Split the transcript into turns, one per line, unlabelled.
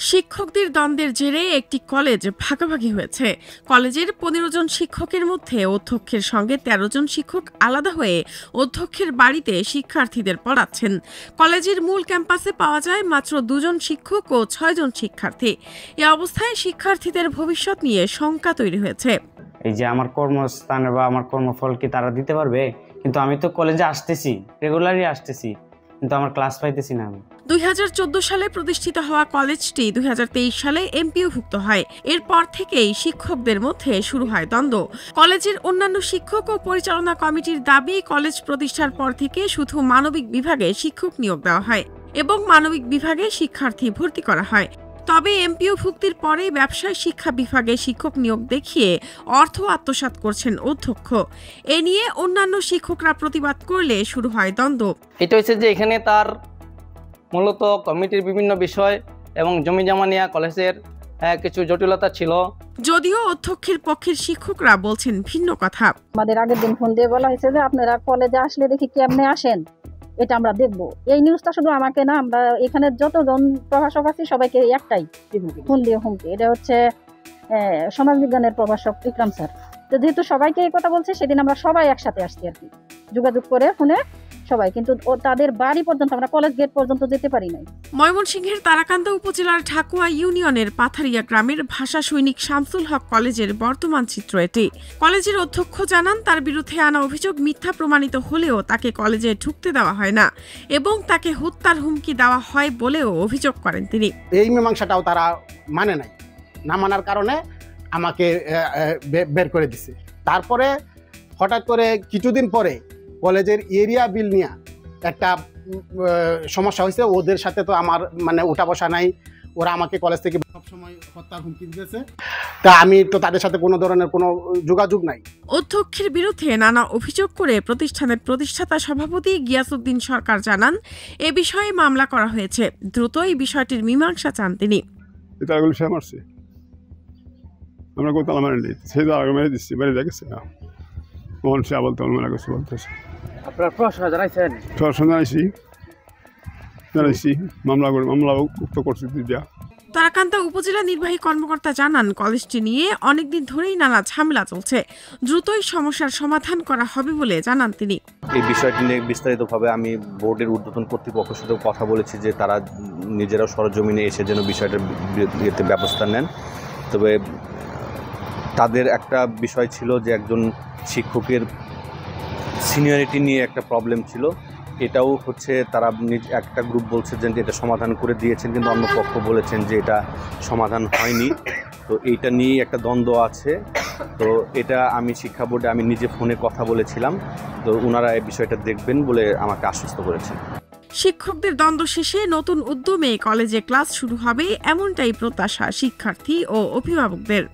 শিক্ষকদের দ্বন্দ্বের জেরে একটি কলেজ ভাগাভাগি হয়েছে। কলেজের 15 জন শিক্ষকের মধ্যে অধ্যক্ষের সঙ্গে 13 জন শিক্ষক আলাদা হয়ে অধ্যক্ষের বাড়িতে শিক্ষার্থীদের পড়াচ্ছেন। কলেজের মূল ক্যাম্পাসে পাওয়া যায় মাত্র 2 জন শিক্ষক ও 6 জন শিক্ষার্থী। এ অবস্থায় শিক্ষার্থীদের ভবিষ্যৎ নিয়ে শঙ্কা তৈরি হয়েছে।
এই যে আমার কর্মস্থানে বা আমার কর্মফল কি তারা দিতে পারবে? কিন্তু আমি তো কলেজে আসতেছি, রেগুলারই আসতেছি, কিন্তু আমার ক্লাস পাইতেছি না।
2014 সালে প্রতিষ্ঠিত হওয়া কলেজটি 2023 সালে এমপিওভুক্ত হয়। এরপর থেকেই শিক্ষকদের মধ্যে শুরু হয় দ্বন্দ্ব। কলেজের অন্যান্য শিক্ষক ও পরিচালনা কমিটির দাবি, কলেজ প্রতিষ্ঠার পর থেকে শুধু মানবিক বিভাগে শিক্ষক নিয়োগ দেওয়া হয় এবং মানবিক বিভাগে শিক্ষার্থী ভর্তি করা হয়। তবে এমপিওভুক্তির পরে ব্যবসায় শিক্ষা বিভাগে শিক্ষক নিয়োগ দেখিয়ে অর্থ আত্মসাৎ করছেন অধ্যক্ষ। এ নিয়ে অন্যান্য শিক্ষকরা প্রতিবাদ করলে শুরু হয় দ্বন্দ্ব।
এটা হচ্ছে যে এখানে তার মূলত কমিটির বিভিন্ন বিষয় এবং জমি জমা নিয়ে কলেজের কিছু জটিলতা ছিল।
যদিও অধ্যক্ষের পক্ষের শিক্ষকরা বলছেন ভিন্ন কথা।
আমাদের আগের দিন ফোন দিয়ে বলা হয়েছে যে আপনারা কলেজে আসলে দেখি কেমনে আসেন, এটা আমরা দেখবো। এই নিউজটা শুধু আমাকে না, আমরা এখানে যতজন প্রভাষক আছি সবাইকে একটাই ফোন দিয়ে হুমকি। এটা হচ্ছে সমাজবিজ্ঞানের প্রভাষক ইকরাম স্যার। তো যেহেতু সবাইকে এই কথা বলছে, সেদিন আমরা সবাই একসাথে আসছি আর কি, যোগাযোগ করে ফোনে সবাই, কিন্তু তাদের বাড়ি পর্যন্ত, আমরা কলেজ গেট পর্যন্ত যেতে পারি নাই।
ময়মনসিংহের তারাকান্দা উপজেলার ঢাকুয়া ইউনিয়নের পাথারিয়া গ্রামের ভাষা সৈনিক শামসুল হক কলেজের বর্তমান চিত্র এটি। কলেজের অধ্যক্ষ জানান, তার বিরুদ্ধে আনা অভিযোগ মিথ্যা প্রমাণিত হলেও তাকে কলেজে ঢুকতে দেওয়া হয় না এবং তাকে হত্যার হুমকি দেওয়া হয় বলেও অভিযোগ করেন তিনি।
এই মীমাংসাটাও তারা মানে নাই, না মানার কারণে আমাকে বের করে দিছে। তারপরে হঠাৎ করে কিছুদিন পরে কলেজের এরিয়া বিল নিয়ে একটা সমস্যা হয়েছে। ওদের সাথে তো আমার মানে ওঠা বসা নাই, ওরা আমাকে কলেজ থেকে সবসময় হত্যার হুমকি দিয়েছে। তা আমি তো তাদের সাথে কোনো ধরনের কোনো যোগাযোগ নাই।
অধ্যক্ষের বিরুদ্ধে নানা অভিযোগ করে প্রতিষ্ঠানের প্রতিষ্ঠাতা সভাপতি গিয়াসউদ্দিন সরকার জানান, এ বিষয়ে মামলা করা হয়েছে, দ্রুত এই বিষয়টির মীমাংসা চান তিনি।
আমরা কোথাও মারিনি, সেই জায়গা মেরে দিচ্ছি, মেরে দেখেছি না মোহন সে বলতে মনে করছে, বলতেছে
আপনারা প্রশ্ন জানাইছেন?
প্রশ্ন জানাইছি, মামলা করছি।
তারাকান্দা উপজেলা নির্বাহী কর্মকর্তা জানান, কলেজটি নিয়ে অনেকদিন ধরেই নানা ঝামেলা চলছে, দ্রুতই সমস্যার সমাধান করা হবে বলে জানান তিনি।
এই বিষয়টি নিয়ে বিস্তারিতভাবে আমি বোর্ডের ঊর্ধ্বতন কর্তৃপক্ষের সাথে কথা বলেছি যে তারা নিজেরাও সরজমিনে এসে যেন বিষয়টার বিরুদ্ধে ব্যবস্থা নেন। তবে তাদের একটা বিষয় ছিল যে একজন শিক্ষকের সিনিয়রিটি নিয়ে একটা প্রবলেম ছিল। এটাও হচ্ছে তারা একটা গ্রুপ বলছে যে এটা সমাধান করে দিয়েছেন, কিন্তু অন্য পক্ষ বলেছেন যে এটা সমাধান হয়নি। তো এইটা নিয়েই একটা দ্বন্দ্ব আছে। তো এটা আমি শিক্ষা বোর্ডে আমি নিজে ফোনে কথা বলেছিলাম, তো ওনারা এই বিষয়টা দেখবেন বলে আমাকে আশ্বস্ত করেছেন।
শিক্ষকদের দ্বন্দ্ব শেষে নতুন উদ্যমে কলেজে ক্লাস শুরু হবে, এমনটাই প্রত্যাশা শিক্ষার্থী ও অভিভাবকদের।